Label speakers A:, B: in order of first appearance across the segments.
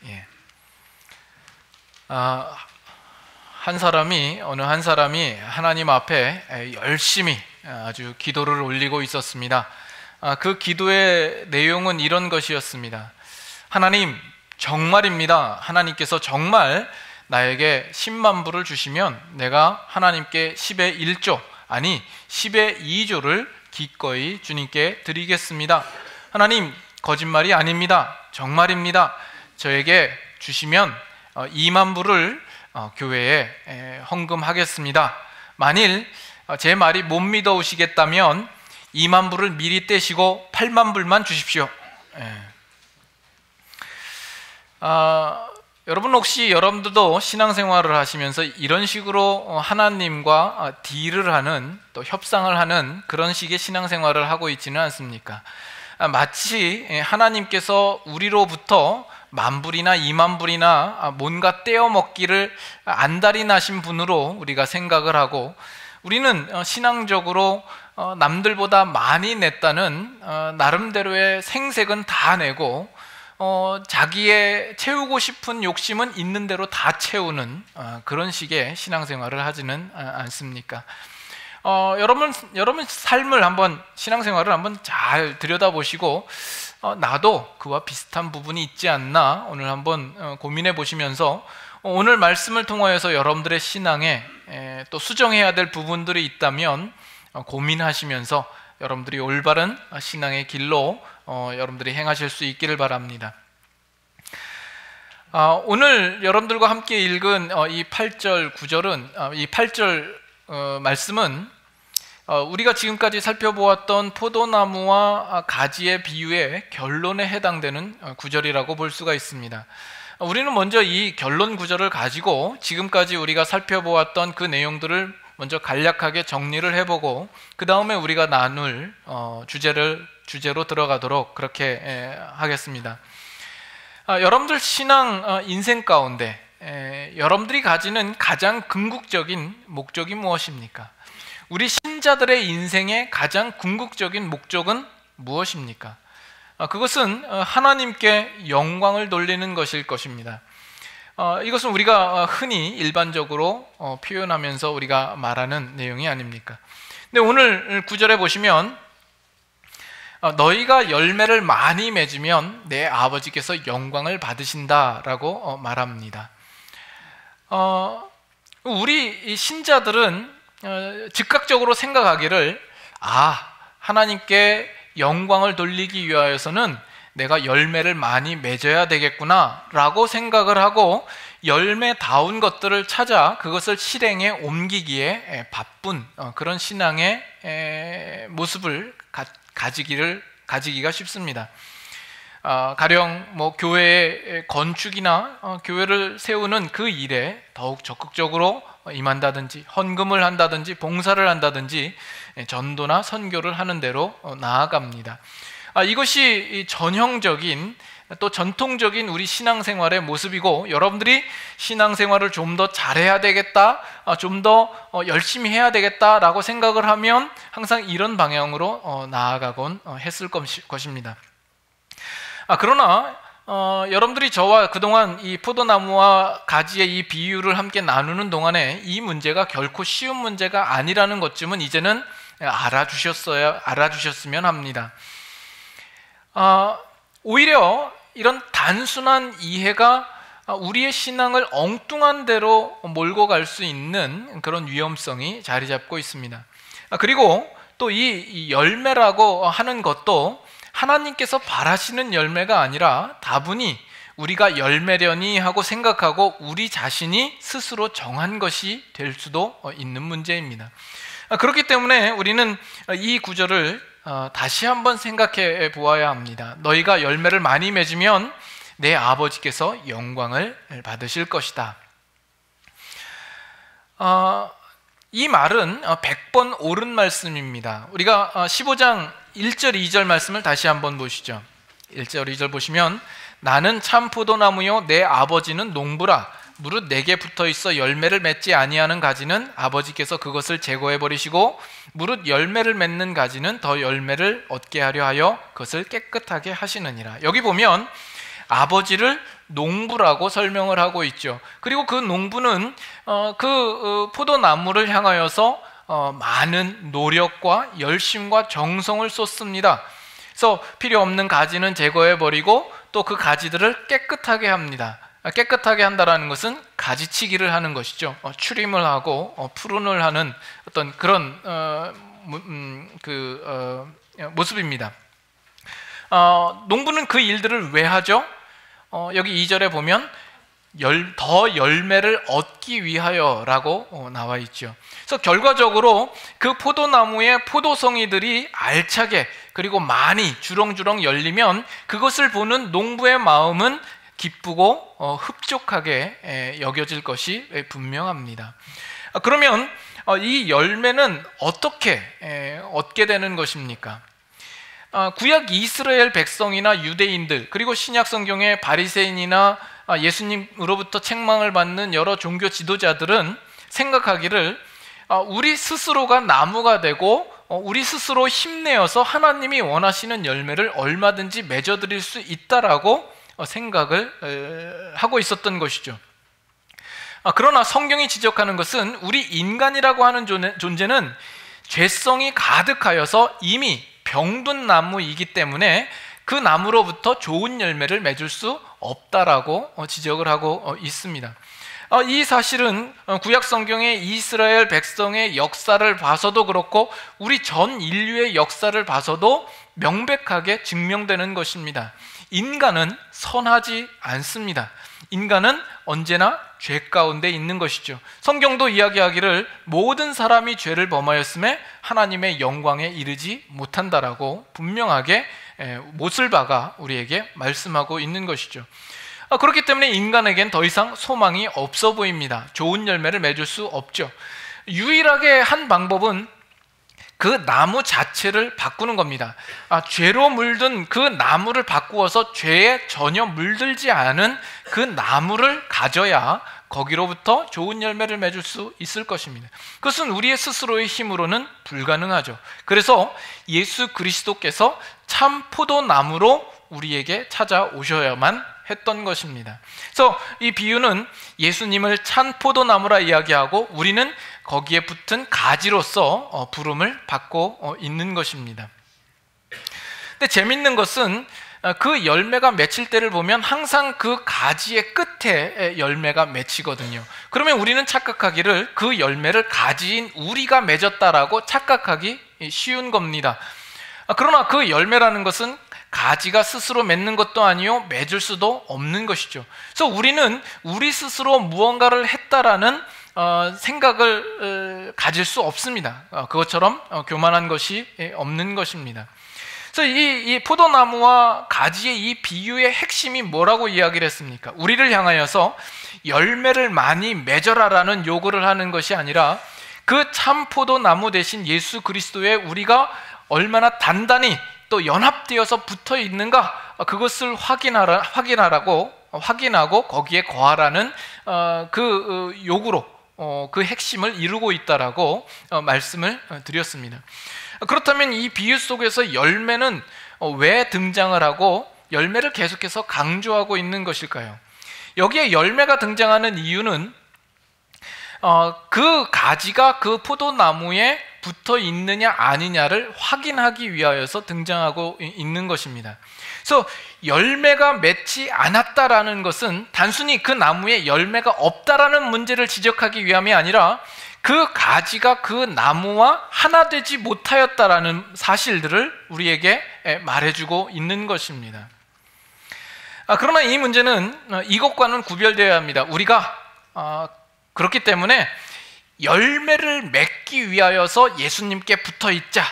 A: 예. 어느 한 사람이 하나님 앞에 열심히 아주 기도를 올리고 있었습니다. 그 기도의 내용은 이런 것이었습니다. 하나님, 정말입니다. 하나님께서 정말 나에게 10만 불을 주시면 내가 하나님께 10의 1조, 아니 10의 2조를 기꺼이 주님께 드리겠습니다. 하나님, 거짓말이 아닙니다. 정말입니다. 저에게 주시면 2만 불을 교회에 헌금하겠습니다. 만일 제 말이 못 믿어오시겠다면 2만 불을 미리 떼시고 8만 불만 주십시오. 여러분, 혹시 여러분들도 신앙생활을 하시면서 이런 식으로 하나님과 딜을 하는, 또 협상을 하는 그런 식의 신앙생활을 하고 있지는 않습니까? 마치 하나님께서 우리로부터 10,000불이나 20,000불이나 뭔가 떼어먹기를 안달이 나신 분으로 우리가 생각을 하고, 우리는 신앙적으로 남들보다 많이 냈다는 나름대로의 생색은 다 내고, 자기의 채우고 싶은 욕심은 있는 대로 다 채우는 그런 식의 신앙생활을 하지는 않습니까? 여러분 삶을 한번, 신앙생활을 한번 잘 들여다보시고 나도 그와 비슷한 부분이 있지 않나 오늘 한번 고민해 보시면서, 오늘 말씀을 통하여서 여러분들의 신앙에 또 수정해야 될 부분들이 있다면 고민하시면서 여러분들이 올바른 신앙의 길로 여러분들이 행하실 수 있기를 바랍니다. 오늘 여러분들과 함께 읽은 이 8절 9절은, 이 8절 말씀은 우리가 지금까지 살펴보았던 포도나무와 가지의 비유의 결론에 해당되는 구절이라고 볼 수가 있습니다. 우리는 먼저 이 결론 구절을 가지고 지금까지 우리가 살펴보았던 그 내용들을 먼저 간략하게 정리를 해보고, 그 다음에 우리가 나눌 주제로 들어가도록 그렇게 하겠습니다. 여러분들 신앙 인생 가운데 여러분들이 가지는 가장 궁극적인 목적이 무엇입니까? 우리 신자들의 인생의 가장 궁극적인 목적은 무엇입니까? 그것은 하나님께 영광을 돌리는 것일 것입니다. 이것은 우리가 흔히 일반적으로 표현하면서 우리가 말하는 내용이 아닙니까? 근데 오늘 9절에 보시면 너희가 열매를 많이 맺으면 내 아버지께서 영광을 받으신다라고 말합니다. 우리 신자들은 즉각적으로 생각하기를, 하나님께 영광을 돌리기 위하여서는 내가 열매를 많이 맺어야 되겠구나 라고 생각을 하고, 열매다운 것들을 찾아 그것을 실행에 옮기기에 바쁜 그런 신앙의 모습을 가지기가 쉽습니다. 가령 교회의 건축이나 교회를 세우는 그 일에 더욱 적극적으로 임한다든지, 헌금을 한다든지, 봉사를 한다든지, 전도나 선교를 하는 대로 나아갑니다. 이것이 전형적인, 또 전통적인 우리 신앙생활의 모습이고, 여러분들이 신앙생활을 좀 더 잘해야 되겠다, 좀 더 열심히 해야 되겠다라고 생각을 하면 항상 이런 방향으로 나아가곤 했을 것입니다. 그러나 여러분들이 저와 그동안 이 포도나무와 가지의 이 비유를 함께 나누는 동안에 이 문제가 결코 쉬운 문제가 아니라는 것쯤은 이제는 알아주셨으면 합니다. 오히려 이런 단순한 이해가 우리의 신앙을 엉뚱한 데로 몰고 갈 수 있는 그런 위험성이 자리 잡고 있습니다. 그리고 또 이 열매라고 하는 것도 하나님께서 바라시는 열매가 아니라 다분히 우리가 열매려니 하고 생각하고 우리 자신이 스스로 정한 것이 될 수도 있는 문제입니다. 그렇기 때문에 우리는 이 구절을 다시 한번 생각해 보아야 합니다. 너희가 열매를 많이 맺으면 내 아버지께서 영광을 받으실 것이다. 이 말은 100번 옳은 말씀입니다. 우리가 15장 1절 2절 말씀을 다시 한번 보시죠. 1절 2절 보시면, 나는 참 포도나무요 내 아버지는 농부라. 무릇 내게 붙어있어 열매를 맺지 아니하는 가지는 아버지께서 그것을 제거해 버리시고, 무릇 열매를 맺는 가지는 더 열매를 얻게 하려 하여 그것을 깨끗하게 하시느니라. 여기 보면 아버지를 농부라고 설명을 하고 있죠. 그리고 그 농부는 포도나무를 향하여서 많은 노력과 열심과 정성을 쏟습니다. 그래서 필요 없는 가지는 제거해 버리고 또 그 가지들을 깨끗하게 합니다. 깨끗하게 한다라는 것은 가지치기를 하는 것이죠. 추림을 하고 푸른을 하는 어떤 그런 모습입니다. 농부는 그 일들을 왜 하죠? 여기 2절에 보면 더 열매를 얻기 위하여라고 나와 있죠. 그래서 결과적으로 그 포도나무의 포도송이들이 알차게 그리고 많이 주렁주렁 열리면 그것을 보는 농부의 마음은 기쁘고 흡족하게 여겨질 것이 분명합니다. 그러면 이 열매는 어떻게 얻게 되는 것입니까? 구약 이스라엘 백성이나 유대인들 그리고 신약 성경의 바리새인이나 예수님으로부터 책망을 받는 여러 종교 지도자들은 생각하기를 우리 스스로가 나무가 되고 우리 스스로 힘내어서 하나님이 원하시는 열매를 얼마든지 맺어드릴 수 있다라고 생각을 하고 있었던 것이죠. 그러나 성경이 지적하는 것은 우리 인간이라고 하는 존재는 죄성이 가득하여서 이미 병든 나무이기 때문에 그 나무로부터 좋은 열매를 맺을 수 없다라고 지적을 하고 있습니다. 이 사실은 구약 성경의 이스라엘 백성의 역사를 봐서도 그렇고 우리 전 인류의 역사를 봐서도 명백하게 증명되는 것입니다. 인간은 선하지 않습니다. 인간은 언제나 죄 가운데 있는 것이죠. 성경도 이야기하기를 모든 사람이 죄를 범하였음에 하나님의 영광에 이르지 못한다라고 분명하게 못을 박아 우리에게 말씀하고 있는 것이죠. 그렇기 때문에 인간에겐 더 이상 소망이 없어 보입니다. 좋은 열매를 맺을 수 없죠. 유일하게 한 방법은 그 나무 자체를 바꾸는 겁니다. 죄로 물든 그 나무를 바꾸어서 죄에 전혀 물들지 않은 그 나무를 가져야 거기로부터 좋은 열매를 맺을 수 있을 것입니다. 그것은 우리의 스스로의 힘으로는 불가능하죠. 그래서 예수 그리스도께서 참 포도나무로 우리에게 찾아오셔야만 했던 것입니다. 그래서 이 비유는 예수님을 참 포도나무라 이야기하고 우리는 거기에 붙은 가지로서 부름을 받고 있는 것입니다. 근데 재밌는 것은 그 열매가 맺힐 때를 보면 항상 그 가지의 끝에 열매가 맺히거든요. 그러면 우리는 착각하기를 그 열매를 가지인 우리가 맺었다라고 착각하기 쉬운 겁니다. 그러나 그 열매라는 것은 가지가 스스로 맺는 것도 아니요 맺을 수도 없는 것이죠. 그래서 우리는 우리 스스로 무언가를 했다라는 생각을 가질 수 없습니다. 그것처럼 교만한 것이 없는 것입니다. 그래서 이 포도나무와 가지의 이 비유의 핵심이 뭐라고 이야기를 했습니까? 우리를 향하여서 열매를 많이 맺어라라는 요구를 하는 것이 아니라 그 참 포도나무 대신 예수 그리스도에 우리가 얼마나 단단히 또 연합되어서 붙어 있는가 그것을 확인하고 거기에 거하라는 그 요구로 그 핵심을 이루고 있다라고 말씀을 드렸습니다. 그렇다면 이 비유 속에서 열매는 왜 등장을 하고 열매를 계속해서 강조하고 있는 것일까요? 여기에 열매가 등장하는 이유는 그 가지가 그 포도나무에 붙어 있느냐 아니냐를 확인하기 위하여서 등장하고 있는 것입니다. 그래서 열매가 맺지 않았다라는 것은 단순히 그 나무에 열매가 없다라는 문제를 지적하기 위함이 아니라 그 가지가 그 나무와 하나 되지 못하였다라는 사실들을 우리에게 말해주고 있는 것입니다. 그러나 이 문제는 이것과는 구별되어야 합니다. 우리가 그렇기 때문에 열매를 맺기 위하여서 예수님께 붙어 있자.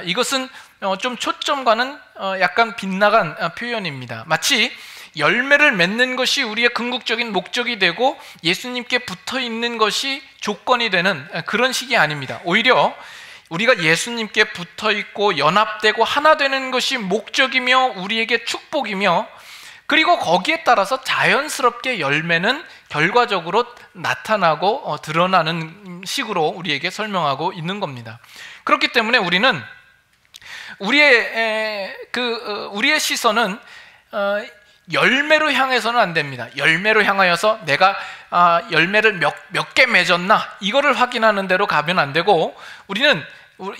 A: 이것은 좀 초점과는 약간 빗나간 표현입니다. 마치 열매를 맺는 것이 우리의 궁극적인 목적이 되고 예수님께 붙어 있는 것이 조건이 되는 그런 식이 아닙니다. 오히려 우리가 예수님께 붙어 있고 연합되고 하나 되는 것이 목적이며 우리에게 축복이며 그리고 거기에 따라서 자연스럽게 열매는 결과적으로 나타나고 드러나는 식으로 우리에게 설명하고 있는 겁니다. 그렇기 때문에 우리는 우리의 시선은 열매로 향해서는 안 됩니다. 열매로 향하여서 내가 열매를 몇 개 맺었나 이거를 확인하는 대로 가면 안 되고, 우리는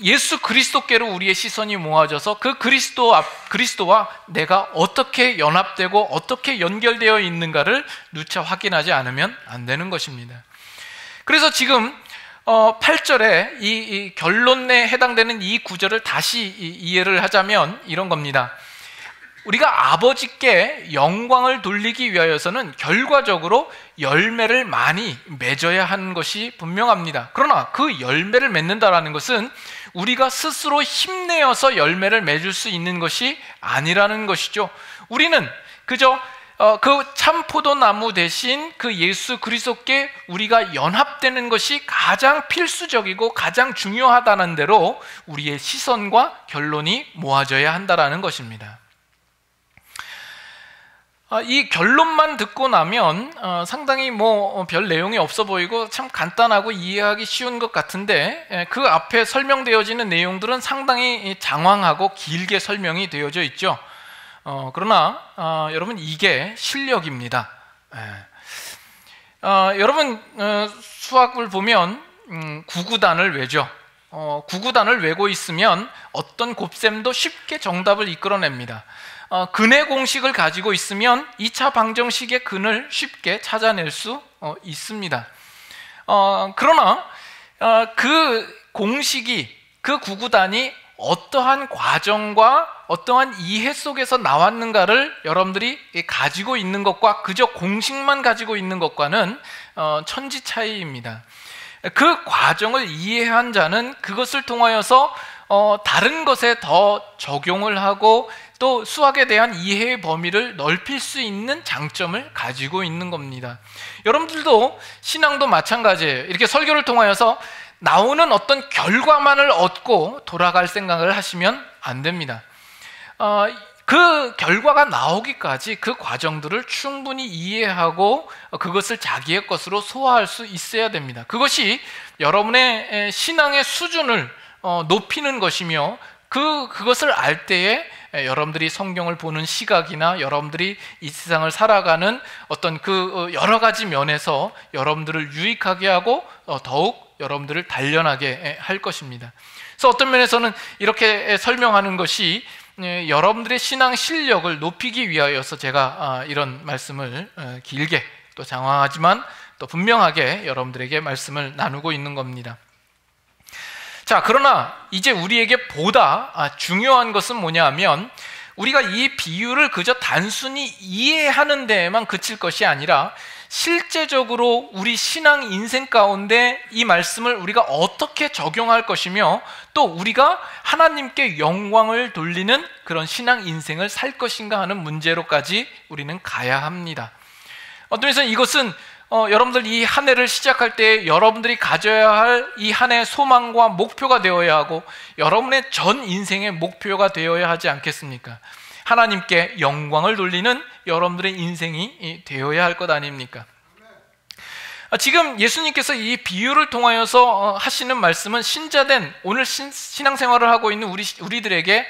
A: 예수 그리스도께로 우리의 시선이 모아져서 그 그리스도와 내가 어떻게 연합되고 어떻게 연결되어 있는가를 누차 확인하지 않으면 안 되는 것입니다. 그래서 지금 8절에 이 결론에 해당되는 이 구절을 다시 이해를 하자면 이런 겁니다. 우리가 아버지께 영광을 돌리기 위하여서는 결과적으로 열매를 많이 맺어야 하는 것이 분명합니다. 그러나 그 열매를 맺는다라는 것은 우리가 스스로 힘내어서 열매를 맺을 수 있는 것이 아니라는 것이죠. 우리는 그저 그 참 포도나무 대신 그 예수 그리스도께 우리가 연합되는 것이 가장 필수적이고 가장 중요하다는 대로 우리의 시선과 결론이 모아져야 한다는 것입니다. 이 결론만 듣고 나면 상당히 별 내용이 없어 보이고 참 간단하고 이해하기 쉬운 것 같은데, 그 앞에 설명되어지는 내용들은 상당히 장황하고 길게 설명이 되어져 있죠. 그러나 여러분, 이게 실력입니다. 여러분, 수학을 보면 구구단을 외죠. 구구단을 외고 있으면 어떤 곱셈도 쉽게 정답을 이끌어냅니다. 근의 공식을 가지고 있으면 2차 방정식의 근을 쉽게 찾아낼 수 있습니다. 그러나 그 공식이, 그 구구단이 어떠한 과정과 어떠한 이해 속에서 나왔는가를 여러분들이 가지고 있는 것과 그저 공식만 가지고 있는 것과는 천지 차이입니다. 그 과정을 이해한 자는 그것을 통하여서 다른 것에 더 적용을 하고 또 수학에 대한 이해의 범위를 넓힐 수 있는 장점을 가지고 있는 겁니다. 여러분들도 신앙도 마찬가지예요. 이렇게 설교를 통하여서 나오는 어떤 결과만을 얻고 돌아갈 생각을 하시면 안 됩니다. 그 결과가 나오기까지 그 과정들을 충분히 이해하고 그것을 자기의 것으로 소화할 수 있어야 됩니다. 그것이 여러분의 신앙의 수준을 높이는 것이며, 그것을 알 때에 여러분들이 성경을 보는 시각이나 여러분들이 이 세상을 살아가는 어떤 그 여러 가지 면에서 여러분들을 유익하게 하고 더욱 여러분들을 단련하게 할 것입니다. 그래서 어떤 면에서는 이렇게 설명하는 것이 여러분들의 신앙 실력을 높이기 위하여서 제가 이런 말씀을 길게 또 장황하지만 또 분명하게 여러분들에게 말씀을 나누고 있는 겁니다. 자, 그러나 이제 우리에게 보다 중요한 것은 뭐냐 하면, 우리가 이 비유를 그저 단순히 이해하는 데에만 그칠 것이 아니라 실제적으로 우리 신앙 인생 가운데 이 말씀을 우리가 어떻게 적용할 것이며, 또 우리가 하나님께 영광을 돌리는 그런 신앙 인생을 살 것인가 하는 문제로까지 우리는 가야 합니다. 어떤 면에서는 이것은 여러분들 이 한 해를 시작할 때 여러분들이 가져야 할 이 한 해의 소망과 목표가 되어야 하고, 여러분의 전 인생의 목표가 되어야 하지 않겠습니까? 하나님께 영광을 돌리는 여러분들의 인생이 되어야 할 것 아닙니까? 지금 예수님께서 이 비유를 통하여서 하시는 말씀은 신자된 오늘 신앙생활을 하고 있는 우리들에게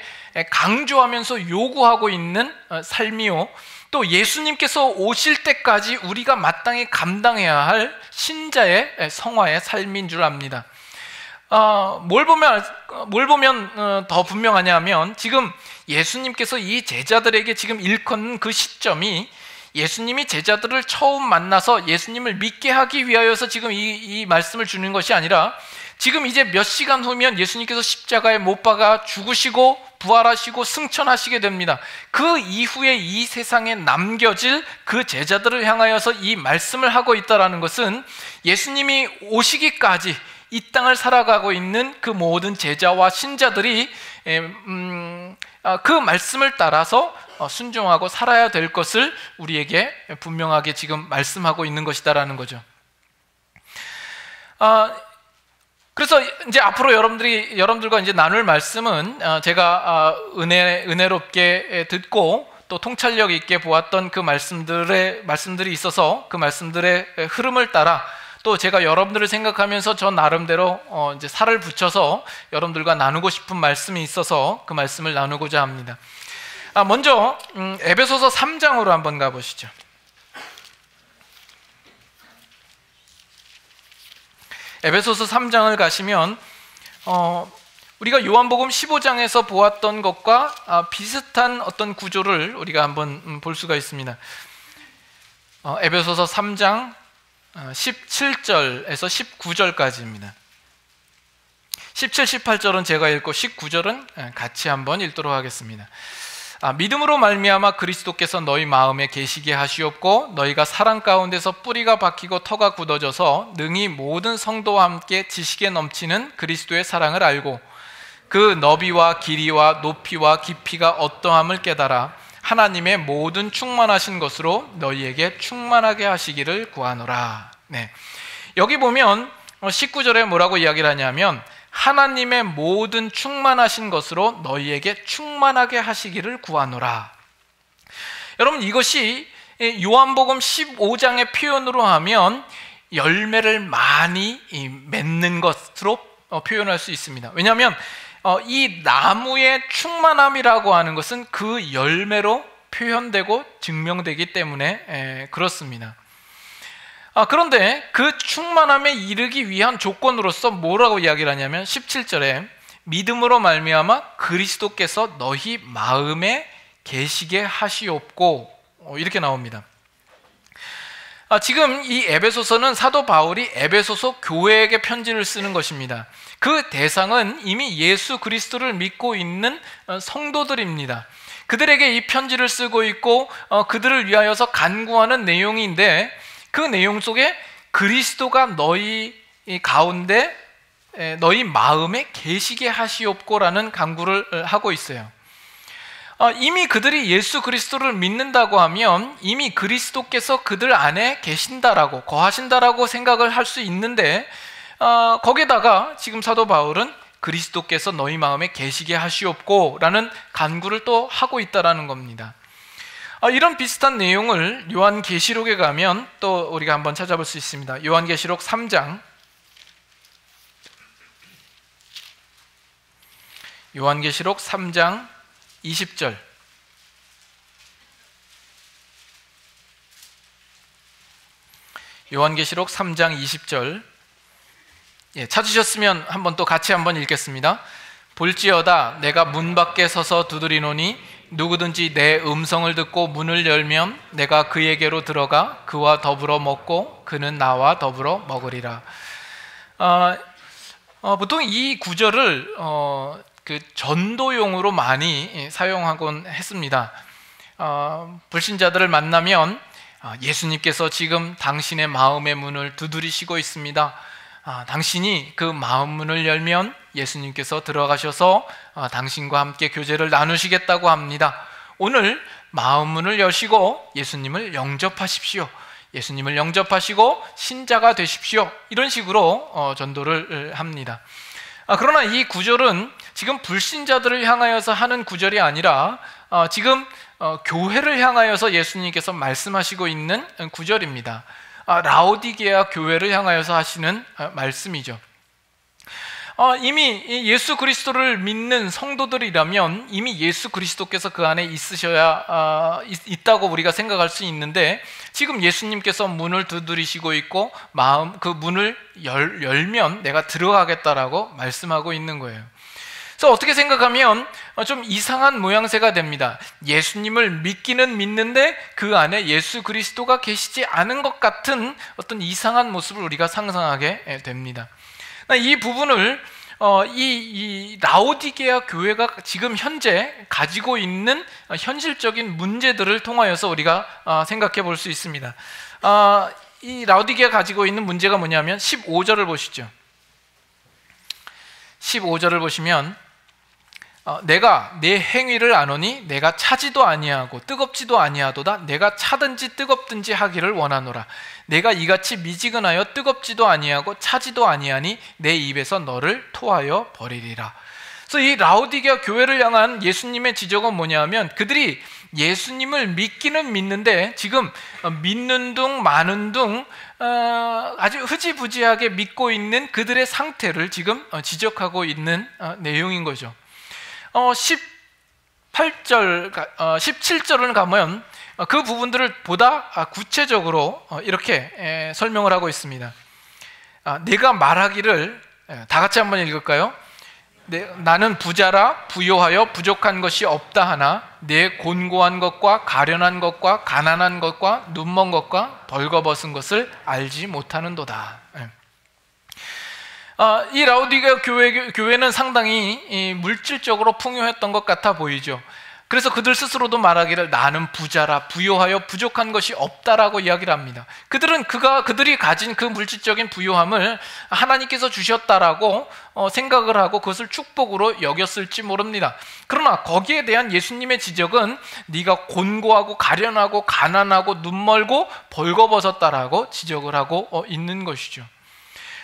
A: 강조하면서 요구하고 있는 삶이요, 또 예수님께서 오실 때까지 우리가 마땅히 감당해야 할 신자의 성화의 삶인 줄 압니다. 뭘 보면 더 분명하냐면, 지금 예수님께서 이 제자들에게 지금 일컫는 그 시점이 예수님이 제자들을 처음 만나서 예수님을 믿게 하기 위하여서 지금 이 말씀을 주는 것이 아니라, 지금 이제 몇 시간 후면 예수님께서 십자가에 못 박아 죽으시고 부활하시고 승천하시게 됩니다. 그 이후에 이 세상에 남겨질 그 제자들을 향하여서 이 말씀을 하고 있다는 것은, 예수님이 오시기까지 이 땅을 살아가고 있는 그 모든 제자와 신자들이 그 말씀을 따라서 순종하고 살아야 될 것을 우리에게 분명하게 지금 말씀하고 있는 것이다라는 거죠. 그래서 이제 앞으로 여러분들과 이제 나눌 말씀은 제가 은혜롭게 듣고 또 통찰력 있게 보았던 그 말씀들이 있어서 그 말씀들의 흐름을 따라, 또 제가 여러분들을 생각하면서 저 나름대로 이제 살을 붙여서 여러분들과 나누고 싶은 말씀이 있어서 그 말씀을 나누고자 합니다. 먼저 에베소서 3장으로 한번 가보시죠. 에베소서 3장을 가시면 우리가 요한복음 15장에서 보았던 것과 비슷한 어떤 구조를 우리가 한번 볼 수가 있습니다. 에베소서 3장 17절에서 19절까지입니다. 17, 18절은 제가 읽고 19절은 같이 한번 읽도록 하겠습니다. 믿음으로 말미암아 그리스도께서 너희 마음에 계시게 하시옵고 너희가 사랑 가운데서 뿌리가 박히고 터가 굳어져서 능히 모든 성도와 함께 지식에 넘치는 그리스도의 사랑을 알고 그 너비와 길이와 높이와 깊이가 어떠함을 깨달아 하나님의 모든 충만하신 것으로 너희에게 충만하게 하시기를 구하노라. 네. 여기 보면 19절에 뭐라고 이야기를 하냐면 하나님의 모든 충만하신 것으로 너희에게 충만하게 하시기를 구하노라. 여러분, 이것이 요한복음 15장의 표현으로 하면 열매를 많이 맺는 것으로 표현할 수 있습니다. 왜냐하면 이 나무의 충만함이라고 하는 것은 그 열매로 표현되고 증명되기 때문에 그렇습니다. 그런데 그 충만함에 이르기 위한 조건으로서 뭐라고 이야기를 하냐면 17절에 믿음으로 말미암아 그리스도께서 너희 마음에 계시게 하시옵고 이렇게 나옵니다. 지금 이 에베소서는 사도 바울이 에베소서 교회에게 편지를 쓰는 것입니다. 그 대상은 이미 예수 그리스도를 믿고 있는 성도들입니다. 그들에게 이 편지를 쓰고 있고 그들을 위하여서 간구하는 내용인데 그 내용 속에 그리스도가 너희 가운데 너희 마음에 계시게 하시옵고라는 간구를 하고 있어요. 이미 그들이 예수 그리스도를 믿는다고 하면 이미 그리스도께서 그들 안에 계신다라고 거하신다라고 생각을 할 수 있는데 거기다가 지금 사도 바울은 그리스도께서 너희 마음에 계시게 하시옵고 라는 간구를 또 하고 있다라는 겁니다. 이런 비슷한 내용을 요한계시록에 가면 또 우리가 한번 찾아볼 수 있습니다. 요한계시록 3장 요한계시록 3장 20절 요한계시록 3장 20절 찾으셨으면 한번 또 같이 한번 읽겠습니다. 볼지어다 내가 문 밖에 서서 두드리노니 누구든지 내 음성을 듣고 문을 열면 내가 그에게로 들어가 그와 더불어 먹고 그는 나와 더불어 먹으리라. 보통 이 구절을 그 전도용으로 많이 사용하곤 했습니다. 불신자들을 만나면 예수님께서 지금 당신의 마음의 문을 두드리시고 있습니다. 당신이 그 마음 문을 열면 예수님께서 들어가셔서 당신과 함께 교제를 나누시겠다고 합니다. 오늘 마음 문을 여시고 예수님을 영접하십시오. 예수님을 영접하시고 신자가 되십시오. 이런 식으로 전도를 합니다. 그러나 이 구절은 지금 불신자들을 향하여서 하는 구절이 아니라 지금 교회를 향하여서 예수님께서 말씀하시고 있는 구절입니다. 라오디게아 교회를 향하여서 하시는 말씀이죠. 이미 예수 그리스도를 믿는 성도들이라면 이미 예수 그리스도께서 그 안에 있다고 우리가 생각할 수 있는데 지금 예수님께서 문을 두드리시고 있고 그 문을 열면 내가 들어가겠다라고 말씀하고 있는 거예요. 그래서 어떻게 생각하면 좀 이상한 모양새가 됩니다. 예수님을 믿기는 믿는데 그 안에 예수 그리스도가 계시지 않은 것 같은 어떤 이상한 모습을 우리가 상상하게 됩니다. 이 부분을 이 라오디게아 교회가 지금 현재 가지고 있는 현실적인 문제들을 통하여서 우리가 생각해 볼 수 있습니다. 이 라오디게아 가지고 있는 문제가 뭐냐면 15절을 보시죠. 15절을 보시면 내가 내 행위를 아노니 내가 차지도 아니하고 뜨겁지도 아니하도다. 내가 차든지 뜨겁든지 하기를 원하노라. 내가 이같이 미지근하여 뜨겁지도 아니하고 차지도 아니하니 내 입에서 너를 토하여 버리리라. 그래서 이 라오디게아 교회를 향한 예수님의 지적은 뭐냐면 그들이 예수님을 믿기는 믿는데 지금 믿는 둥 마는 둥 아주 흐지부지하게 믿고 있는 그들의 상태를 지금 지적하고 있는 내용인 거죠. 8절, 17절을 가면 그 부분들을 보다 구체적으로 이렇게 설명을 하고 있습니다. 내가 말하기를, 다 같이 한번 읽을까요? 나는 부자라 부요하여 부족한 것이 없다 하나 내 곤고한 것과 가련한 것과 가난한 것과 눈먼 것과 벌거벗은 것을 알지 못하는도다. 이 라오디게아 교회는 상당히 물질적으로 풍요했던 것 같아 보이죠. 그래서 그들 스스로도 말하기를 나는 부자라 부요하여 부족한 것이 없다라고 이야기를 합니다. 그들이 가진 그 물질적인 부요함을 하나님께서 주셨다라고 생각을 하고 그것을 축복으로 여겼을지 모릅니다. 그러나 거기에 대한 예수님의 지적은 네가 곤고하고 가련하고 가난하고 눈멀고 벌거벗었다라고 지적을 하고 있는 것이죠.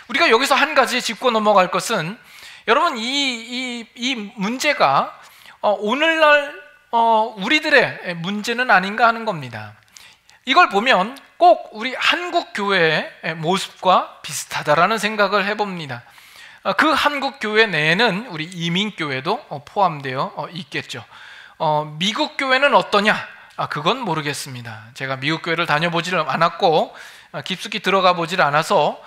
A: 우리가 여기서 한 가지 짚고 넘어갈 것은, 여러분, 이 문제가 오늘날 우리들의 문제는 아닌가 하는 겁니다. 이걸 보면 꼭 우리 한국 교회의 모습과 비슷하다라는 생각을 해봅니다. 그 한국 교회 내에는 우리 이민 교회도 포함되어 있겠죠. 미국 교회는 어떠냐? 그건 모르겠습니다. 제가 미국 교회를 다녀보지를 않았고 깊숙이 들어가 보질 않아서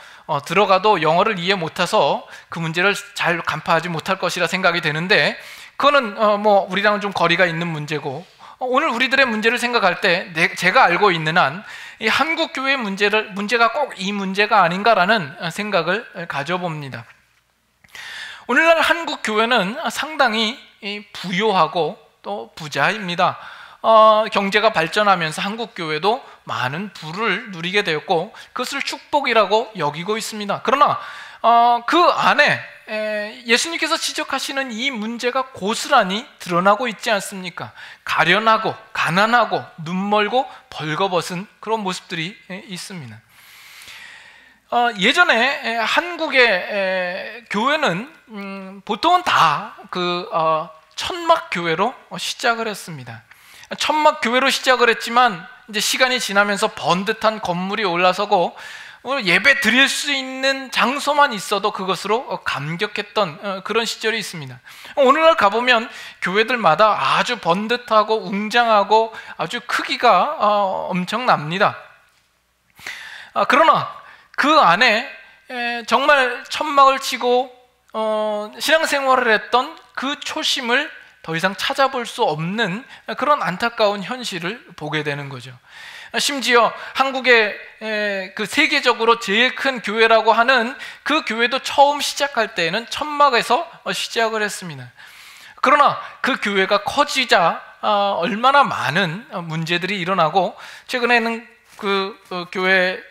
A: 들어가도 영어를 이해 못해서 그 문제를 잘 간파하지 못할 것이라 생각이 되는데, 그거는 우리랑은 좀 거리가 있는 문제고, 오늘 우리들의 문제를 생각할 때 제가 알고 있는 한 이 한국 교회의 문제가 꼭 이 문제가 아닌가라는 생각을 가져봅니다. 오늘날 한국 교회는 상당히 부유하고 또 부자입니다. 경제가 발전하면서 한국 교회도 많은 부를 누리게 되었고 그것을 축복이라고 여기고 있습니다. 그러나 그 안에 예수님께서 지적하시는 이 문제가 고스란히 드러나고 있지 않습니까? 가련하고 가난하고 눈멀고 벌거벗은 그런 모습들이 있습니다. 예전에 한국의 교회는 보통은 다 천막 교회로 시작을 했습니다. 천막 교회로 시작을 했지만 이제 시간이 지나면서 번듯한 건물이 올라서고 예배 드릴 수 있는 장소만 있어도 그것으로 감격했던 그런 시절이 있습니다. 오늘날 가보면 교회들마다 아주 번듯하고 웅장하고 아주 크기가 엄청납니다. 그러나 그 안에 정말 천막을 치고 신앙생활을 했던 그 초심을 더 이상 찾아볼 수 없는 그런 안타까운 현실을 보게 되는 거죠. 심지어 한국의 그 세계적으로 제일 큰 교회라고 하는 그 교회도 처음 시작할 때에는 천막에서 시작을 했습니다. 그러나 그 교회가 커지자 얼마나 많은 문제들이 일어나고, 최근에는 그 교회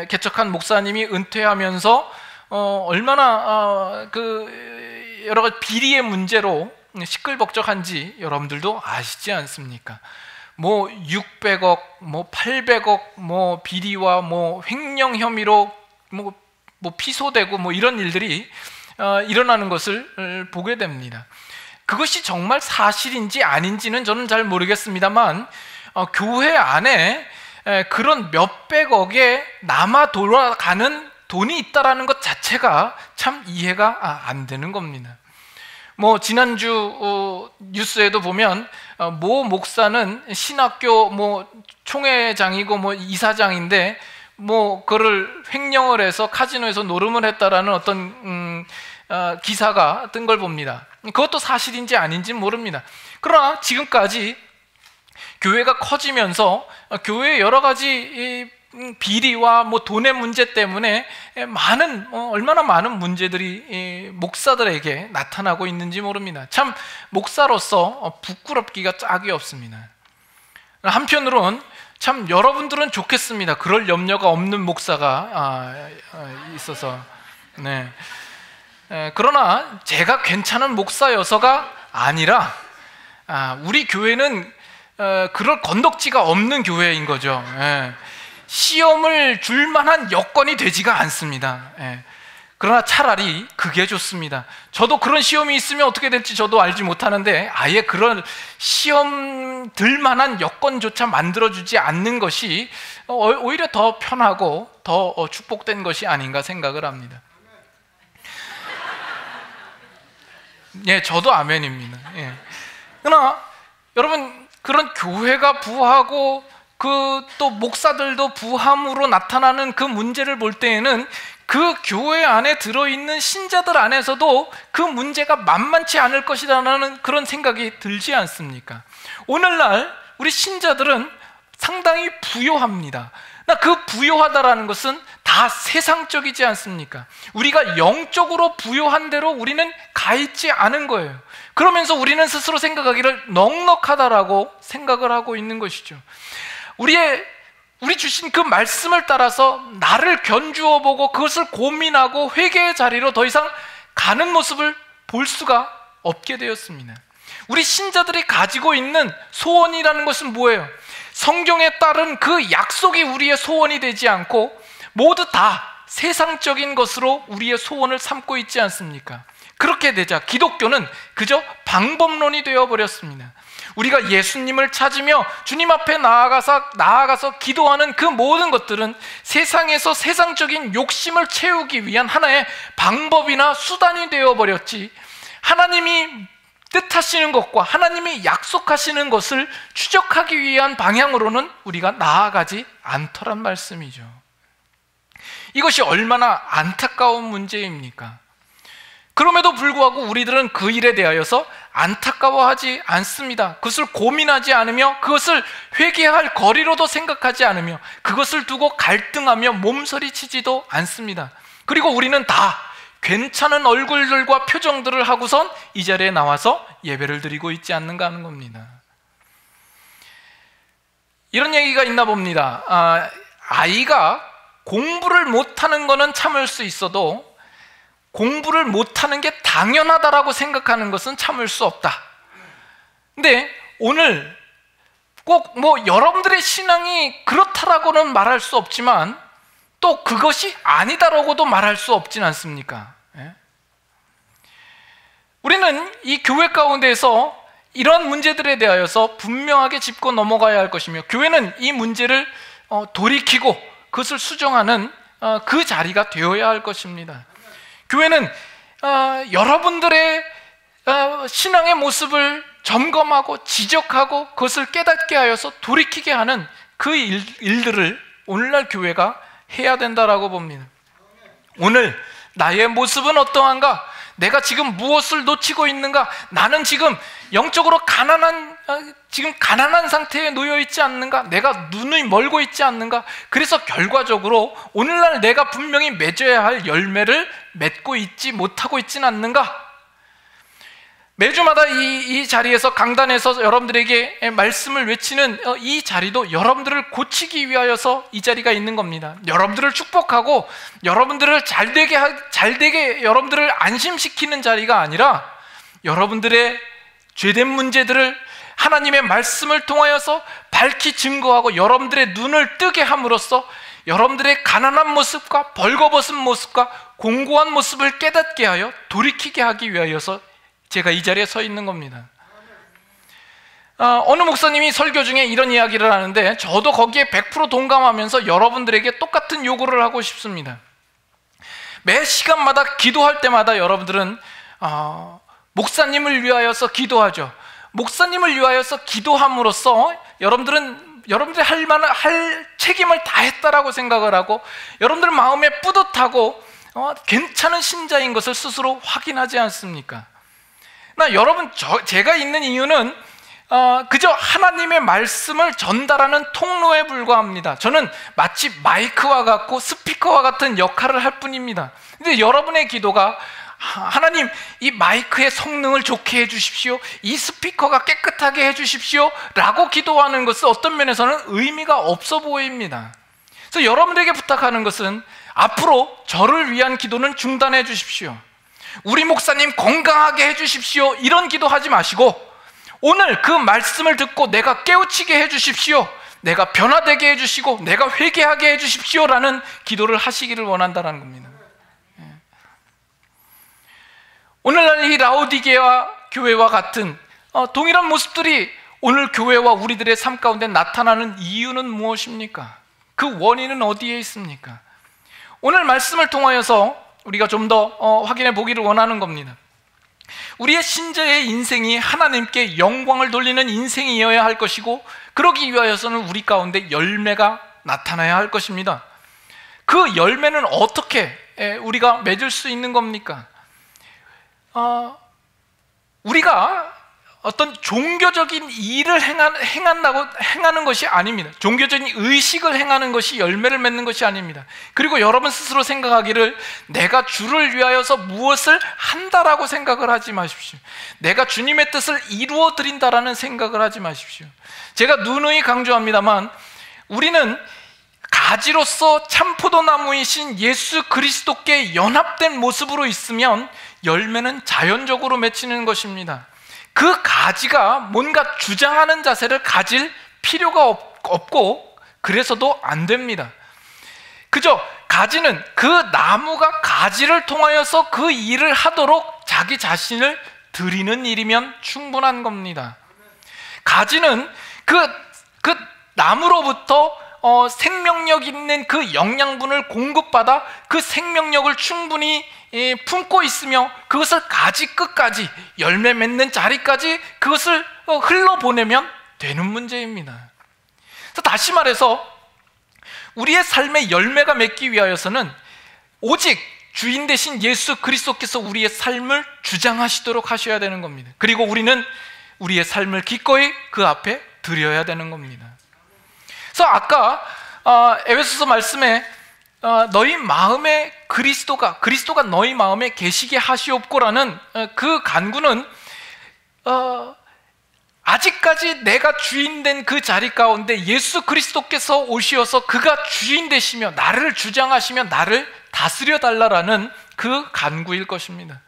A: 개척한 목사님이 은퇴하면서 얼마나 그 여러 가지 비리의 문제로 시끌벅적한지 여러분들도 아시지 않습니까? 600억, 800억, 비리와 횡령 혐의로 피소되고 이런 일들이 일어나는 것을 보게 됩니다. 그것이 정말 사실인지 아닌지는 저는 잘 모르겠습니다만 교회 안에 그런 몇백억에 남아 돌아가는 돈이 있다라는 것 자체가 참 이해가 안 되는 겁니다. 지난주 뉴스에도 보면 모 목사는 신학교 총회장이고 이사장인데 그거를 횡령을 해서 카지노에서 노름을 했다라는 어떤 기사가 뜬 걸 봅니다. 그것도 사실인지 아닌지는 모릅니다. 그러나 지금까지 교회가 커지면서 교회의 여러 가지 비리와 돈의 문제 때문에 얼마나 많은 문제들이 목사들에게 나타나고 있는지 모릅니다. 참 목사로서 부끄럽기가 짝이 없습니다. 한편으로는 참 여러분들은 좋겠습니다. 그럴 염려가 없는 목사가 있어서. 네. 그러나 제가 괜찮은 목사여서가 아니라 우리 교회는 그럴 건덕지가 없는 교회인 거죠. 시험을 줄 만한 여건이 되지가 않습니다. 그러나 차라리 그게 좋습니다. 저도 그런 시험이 있으면 어떻게 될지 저도 알지 못하는데 아예 그런 시험 들 만한 여건조차 만들어주지 않는 것이 오히려 더 편하고 더 축복된 것이 아닌가 생각을 합니다. 예, 저도 아멘입니다. 그러나 여러분, 그런 교회가 부하고 그 또 목사들도 부함으로 나타나는 그 문제를 볼 때에는 그 교회 안에 들어있는 신자들 안에서도 그 문제가 만만치 않을 것이라는 그런 생각이 들지 않습니까? 오늘날 우리 신자들은 상당히 부요합니다. 그 부요하다라는 것은 다 세상적이지 않습니까? 우리가 영적으로 부요한 대로 우리는 가 있지 않은 거예요. 그러면서 우리는 스스로 생각하기를 넉넉하다라고 생각을 하고 있는 것이죠. 우리 주신 그 말씀을 따라서 나를 견주어 보고 그것을 고민하고 회개의 자리로 더 이상 가는 모습을 볼 수가 없게 되었습니다. 우리 신자들이 가지고 있는 소원이라는 것은 뭐예요? 성경에 따른 그 약속이 우리의 소원이 되지 않고 모두 다 세상적인 것으로 우리의 소원을 삼고 있지 않습니까? 그렇게 되자 기독교는 그저 방법론이 되어버렸습니다. 우리가 예수님을 찾으며 주님 앞에 나아가서 기도하는 그 모든 것들은 세상에서 세상적인 욕심을 채우기 위한 하나의 방법이나 수단이 되어버렸지, 하나님이 뜻하시는 것과 하나님이 약속하시는 것을 추적하기 위한 방향으로는 우리가 나아가지 않더란 말씀이죠. 이것이 얼마나 안타까운 문제입니까? 그럼에도 불구하고 우리들은 그 일에 대하여서 안타까워하지 않습니다. 그것을 고민하지 않으며 그것을 회개할 거리로도 생각하지 않으며 그것을 두고 갈등하며 몸서리치지도 않습니다. 그리고 우리는 다 괜찮은 얼굴들과 표정들을 하고선 이 자리에 나와서 예배를 드리고 있지 않는가 하는 겁니다. 이런 얘기가 있나 봅니다. 아이가 공부를 못하는 거는 참을 수 있어도 공부를 못하는 게 당연하다라고 생각하는 것은 참을 수 없다. 근데 오늘 꼭 여러분들의 신앙이 그렇다라고는 말할 수 없지만 또 그것이 아니다라고도 말할 수 없진 않습니까? 우리는 이 교회 가운데에서 이런 문제들에 대하여서 분명하게 짚고 넘어가야 할 것이며, 교회는 이 문제를 돌이키고 그것을 수정하는 그 자리가 되어야 할 것입니다. 교회는 여러분들의 신앙의 모습을 점검하고 지적하고 그것을 깨닫게 하여서 돌이키게 하는 그 일들을 오늘날 교회가 해야 된다라고 봅니다. 오늘 나의 모습은 어떠한가? 내가 지금 무엇을 놓치고 있는가? 나는 지금 영적으로 가난한 상태에 놓여 있지 않는가? 내가 눈이 멀고 있지 않는가? 그래서 결과적으로 오늘날 내가 분명히 맺어야 할 열매를 맺고 있지 못하고 있지는 않는가? 매주마다 이 자리에서 강단에서 여러분들에게 말씀을 외치는 이 자리도 여러분들을 고치기 위하여서 이 자리가 있는 겁니다. 여러분들을 축복하고 여러분들을 잘되게 여러분들을 안심시키는 자리가 아니라 여러분들의 죄된 문제들을 하나님의 말씀을 통하여서 밝히 증거하고 여러분들의 눈을 뜨게 함으로써 여러분들의 가난한 모습과 벌거벗은 모습과 공고한 모습을 깨닫게 하여 돌이키게 하기 위하여서 제가 이 자리에 서 있는 겁니다. 어느 목사님이 설교 중에 이런 이야기를 하는데 저도 거기에 100% 동감하면서 여러분들에게 똑같은 요구를 하고 싶습니다. 매 시간마다 기도할 때마다 여러분들은 목사님을 위하여서 기도하죠. 목사님을 위하여서 기도함으로써 여러분들이 할 책임을 다했다라고 생각을 하고 여러분들 마음에 뿌듯하고 괜찮은 신자인 것을 스스로 확인하지 않습니까? 여러분, 제가 있는 이유는 그저 하나님의 말씀을 전달하는 통로에 불과합니다. 저는 마치 마이크와 같고 스피커와 같은 역할을 할 뿐입니다. 근데 여러분의 기도가 하나님, 이 마이크의 성능을 좋게 해주십시오, 이 스피커가 깨끗하게 해주십시오 라고 기도하는 것은 어떤 면에서는 의미가 없어 보입니다. 그래서 여러분들에게 부탁하는 것은 앞으로 저를 위한 기도는 중단해 주십시오. 우리 목사님 건강하게 해주십시오 이런 기도하지 마시고 오늘 그 말씀을 듣고 내가 깨우치게 해주십시오, 내가 변화되게 해주시고 내가 회개하게 해주십시오 라는 기도를 하시기를 원한다는 겁니다. 오늘날 이 라오디게아 교회와 같은 동일한 모습들이 오늘 교회와 우리들의 삶 가운데 나타나는 이유는 무엇입니까? 그 원인은 어디에 있습니까? 오늘 말씀을 통하여서 우리가 좀 더 확인해 보기를 원하는 겁니다. 우리의 신자의 인생이 하나님께 영광을 돌리는 인생이어야 할 것이고, 그러기 위하여서는 우리 가운데 열매가 나타나야 할 것입니다. 그 열매는 어떻게 우리가 맺을 수 있는 겁니까? 우리가 어떤 종교적인 일을 행하는 것이 아닙니다. 종교적인 의식을 행하는 것이 열매를 맺는 것이 아닙니다. 그리고 여러분 스스로 생각하기를 내가 주를 위하여서 무엇을 한다라고 생각을 하지 마십시오. 내가 주님의 뜻을 이루어 드린다라는 생각을 하지 마십시오. 제가 누누이 강조합니다만, 우리는 가지로서 참포도나무이신 예수 그리스도께 연합된 모습으로 있으면 열매는 자연적으로 맺히는 것입니다. 그 가지가 뭔가 주장하는 자세를 가질 필요가 없고, 그래서도 안 됩니다. 그저 가지는 그 나무가 가지를 통하여서 그 일을 하도록 자기 자신을 드리는 일이면 충분한 겁니다. 가지는 그 나무로부터 생명력 있는 그 영양분을 공급받아 그 생명력을 충분히 품고 있으며, 그것을 가지 끝까지 열매 맺는 자리까지 그것을 흘러보내면 되는 문제입니다. 그래서 다시 말해서 우리의 삶의 열매가 맺기 위하여서는 오직 주인 되신 예수 그리스도께서 우리의 삶을 주장하시도록 하셔야 되는 겁니다. 그리고 우리는 우리의 삶을 기꺼이 그 앞에 드려야 되는 겁니다. 그래서 아까 에베소서 말씀에 너희 마음에 그리스도가 너희 마음에 계시게 하시옵고라는 그 간구는 아직까지 내가 주인된 그 자리 가운데 예수 그리스도께서 오시어서 그가 주인 되시며 나를 주장하시며 나를 다스려 달라라는 그 간구일 것입니다.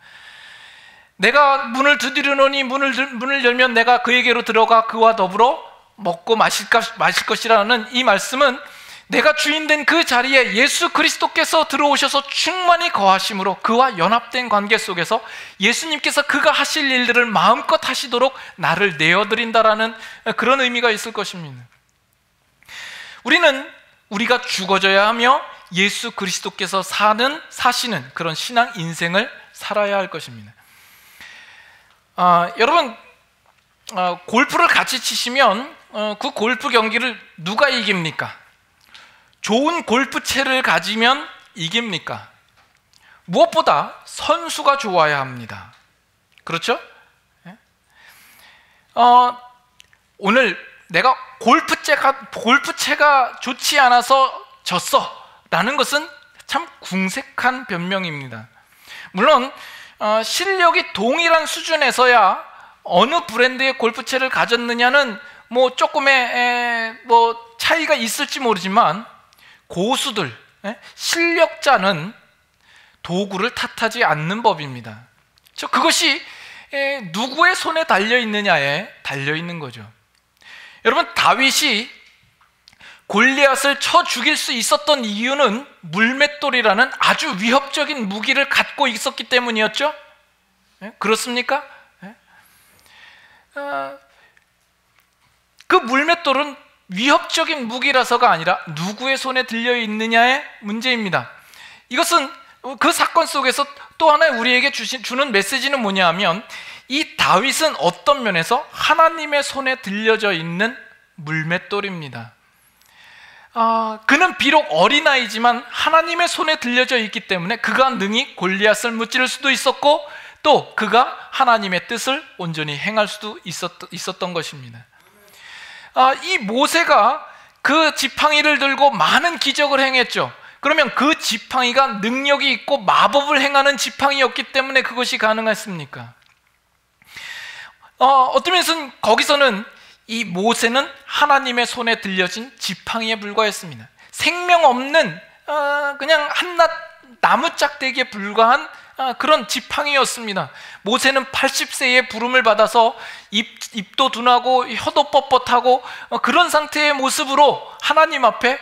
A: 내가 문을 두드리노니 문을 열면 내가 그에게로 들어가 그와 더불어 먹고 마실 것이라는 이 말씀은 내가 주인된 그 자리에 예수 그리스도께서 들어오셔서 충만히 거하심으로 그와 연합된 관계 속에서 예수님께서 그가 하실 일들을 마음껏 하시도록 나를 내어드린다라는 그런 의미가 있을 것입니다. 우리는 우리가 죽어져야 하며 예수 그리스도께서 사시는 그런 신앙 인생을 살아야 할 것입니다. 여러분, 골프를 같이 치시면 그 골프 경기를 누가 이깁니까? 좋은 골프채를 가지면 이깁니까? 무엇보다 선수가 좋아야 합니다. 그렇죠? 오늘 내가 골프채가 좋지 않아서 졌어 라는 것은 참 궁색한 변명입니다. 물론 실력이 동일한 수준에서야 어느 브랜드의 골프채를 가졌느냐는 뭐 조금의 차이가 있을지 모르지만, 고수들, 실력자는 도구를 탓하지 않는 법입니다. 그것이 누구의 손에 달려있느냐에 달려있는 거죠. 여러분, 다윗이 골리앗을 쳐 죽일 수 있었던 이유는 물맷돌이라는 아주 위협적인 무기를 갖고 있었기 때문이었죠? 그렇습니까? 그 물맷돌은 위협적인 무기라서가 아니라 누구의 손에 들려 있느냐의 문제입니다. 이것은 그 사건 속에서 또 하나 우리에게 주는 메시지는 뭐냐 하면, 이 다윗은 어떤 면에서 하나님의 손에 들려져 있는 물맷돌입니다. 그는 비록 어린아이지만 하나님의 손에 들려져 있기 때문에 그가 능히 골리앗을 무찌를 수도 있었고, 또 그가 하나님의 뜻을 온전히 행할 수도 있었던 것입니다. 이 모세가 그 지팡이를 들고 많은 기적을 행했죠. 그러면 그 지팡이가 능력이 있고 마법을 행하는 지팡이였기 때문에 그것이 가능했습니까? 어떤 면에서는 거기서는 이 모세는 하나님의 손에 들려진 지팡이에 불과했습니다. 생명 없는 그냥 한낱 나무짝대기에 불과한 그런 지팡이였습니다. 모세는 80세에 부름을 받아서 입도 둔하고 혀도 뻣뻣하고 그런 상태의 모습으로 하나님 앞에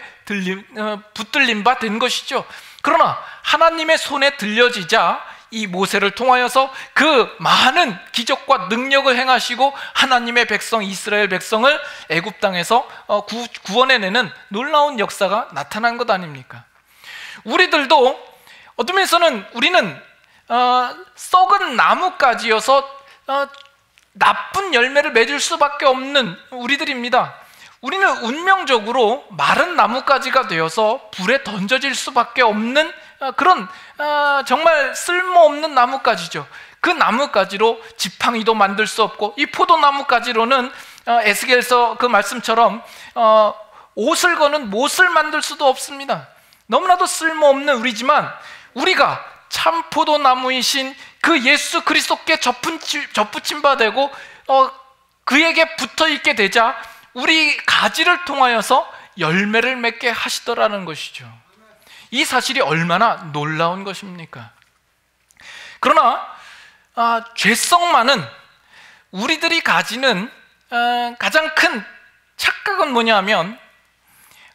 A: 붙들림 바 된 것이죠. 그러나 하나님의 손에 들려지자 이 모세를 통하여서 그 많은 기적과 능력을 행하시고 하나님의 백성 이스라엘 백성을 애굽 땅에서 구원해내는 놀라운 역사가 나타난 것 아닙니까? 우리들도 어떤 면에서는 우리는 썩은 나뭇가지여서 나쁜 열매를 맺을 수밖에 없는 우리들입니다. 우리는 운명적으로 마른 나뭇가지가 되어서 불에 던져질 수밖에 없는 그런 정말 쓸모없는 나뭇가지죠. 그 나뭇가지로 지팡이도 만들 수 없고, 이 포도나뭇가지로는 에스겔서 그 말씀처럼 옷을 거는 못을 만들 수도 없습니다. 너무나도 쓸모없는 우리지만, 우리가 참 포도나무이신 그 예수 그리스도께 접붙임 바 되고 그에게 붙어있게 되자 우리 가지를 통하여서 열매를 맺게 하시더라는 것이죠. 이 사실이 얼마나 놀라운 것입니까? 그러나 죄성 많은 우리들이 가지는 가장 큰 착각은 뭐냐면,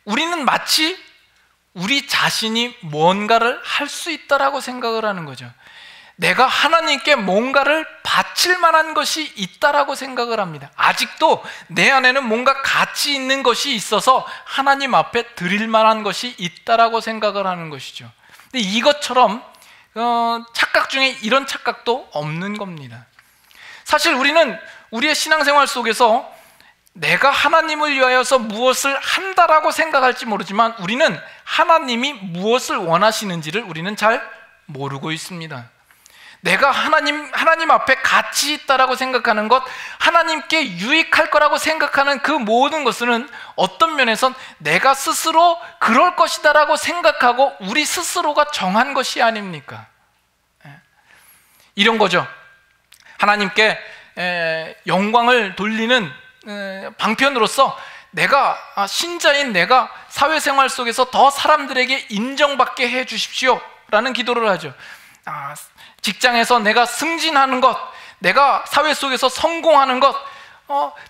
A: 우리는 마치 우리 자신이 뭔가를 할 수 있다라고 생각을 하는 거죠. 내가 하나님께 뭔가를 바칠 만한 것이 있다라고 생각을 합니다. 아직도 내 안에는 뭔가 가치 있는 것이 있어서 하나님 앞에 드릴 만한 것이 있다라고 생각을 하는 것이죠. 근데 이것처럼 착각 중에 이런 착각도 없는 겁니다. 사실 우리는 우리의 신앙생활 속에서 내가 하나님을 위하여서 무엇을 한다라고 생각할지 모르지만, 우리는 하나님이 무엇을 원하시는지를 우리는 잘 모르고 있습니다. 내가 하나님 앞에 가치 있다라고 생각하는 것, 하나님께 유익할 거라고 생각하는 그 모든 것은 어떤 면에선 내가 스스로 그럴 것이다라고 생각하고 우리 스스로가 정한 것이 아닙니까? 이런 거죠. 하나님께 영광을 돌리는 방편으로서 내가 신자인 내가 사회생활 속에서 더 사람들에게 인정받게 해 주십시오 라는 기도를 하죠. 직장에서 내가 승진하는 것, 내가 사회 속에서 성공하는 것,